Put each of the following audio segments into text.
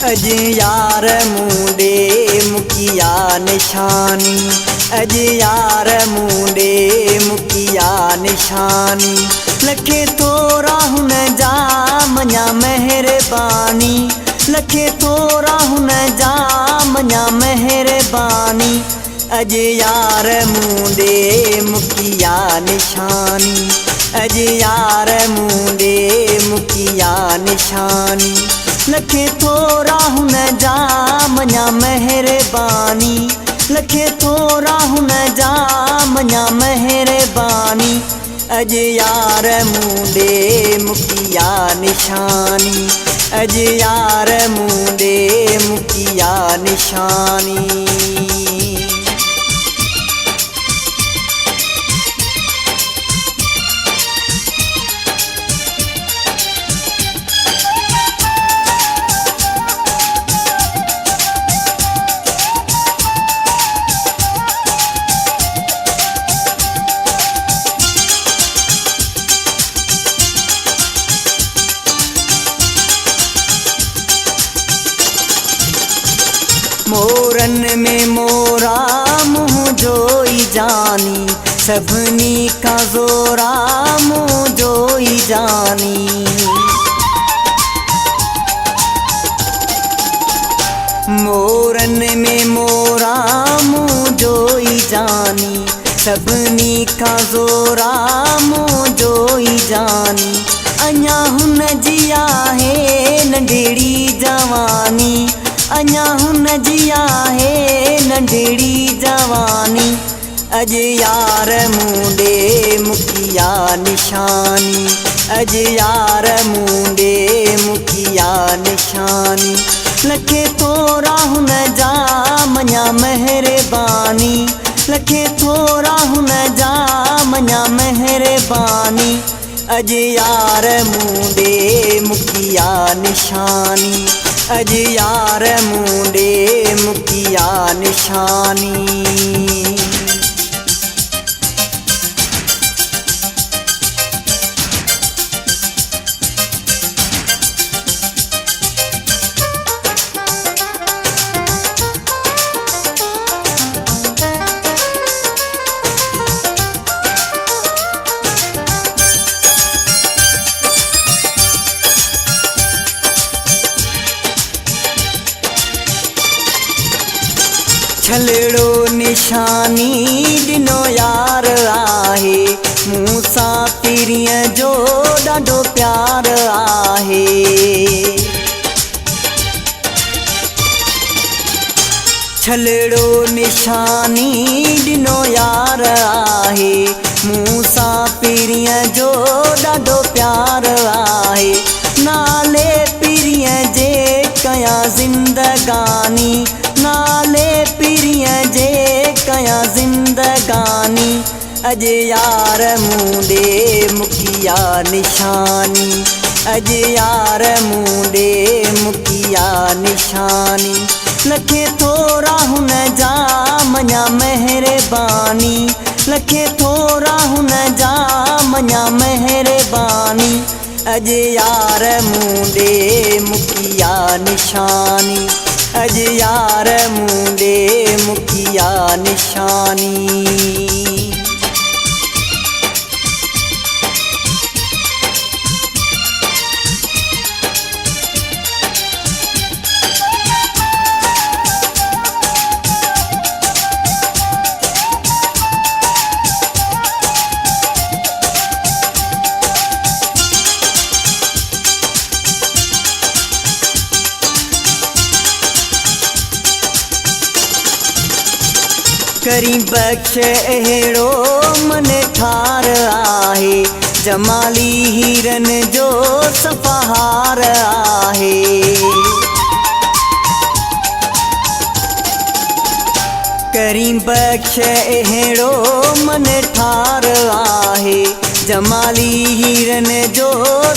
अज यार मुंडे मुकिया निशानी, अज यार मुंडे मुकिया निशानी। लखे तोरा हुन जा मञा मेहरबानी, लखे तोरा हुन जा मञा मेहरबानी। अज यार मुंडे मुकिया निशानी, अज यार मुंडे मुकिया निशानी। लखे तोरा हुन जा मञा मेहरबानी, लखे तोरा हुन जा मञा मेहरबानी। अज यार मुंडे मुकिया निशानी, अज यार मुंडे मुकिया निशानी। मोरन में मोरा मुँह जोई जानी, सभनी का जोरा मुँह जोई जानी। मोरन में मोरा मुँह जोई जानी, सभनी का जोरा मुँह जोई जानी। अञा हुन जिया है नंढड़ी जवानी, अञा हुन जिया है नंढड़ी जवानी। अज यार मुंडे मुकिया निशानी, अज यार मुंडे मुकिया निशानी। लखे तोरा हुन जा मञा मेहरबानी, लखे तोरा हुन जा मञा मेहरबानी। अज यार मुंडे मुकिया निशानी, अज यार मुंडे मुकिया निशानी। छलड़ो निशानी दिनो यार आहे, मूंसां पीरीअ जो ॾाढो प्यार आहे। छलड़ो निशानी दिनो यार आहे, मूंसां पीरीअ जो ॾाढो प्यार आहे। नाले पीरीअ जे कया ज़िंदगानी, नाले पीरीअ जे कया ज़िंदगानी। अज यार मुंडे मुकिया निशानी, अज यार मुंडे मुकिया निशानी। लखे तोरा हुन जा मञा मेहरबानी, लखे तोरा हुन जा मञा मेहरबानी। अज यार मुंडे मुकिया निशानी, अज यार मुंडे मुकिया निशानी। करी बख्श अहिड़ो मन ठार आहे, जमाली हीरन जो सफ़ाहार आहे। करी बख्श अहिड़ो मन ठार आहे, जमाली हीरन जो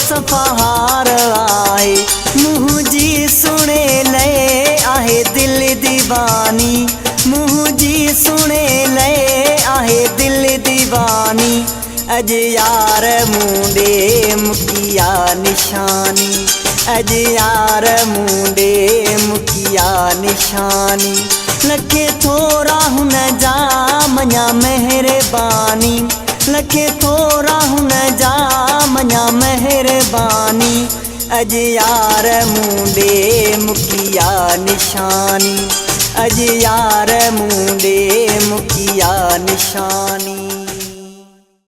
सफ़ाहार आहे। मुंहिंजी सुणे लए आहे दिल दीवानी, मुंहिंजी सुणे लए आहे दिल दीवानी। अज यार मुंडे मुकिया निशानी, अज यार मुंडे मुकिया निशानी लखे थोरा हुन जा मञा मेहरबानी लखे थोरा हुन जा मञा मेहरबानी अज यार मुंडे मुकिया निशानी अज यार मुंडे मुकिया निशानी।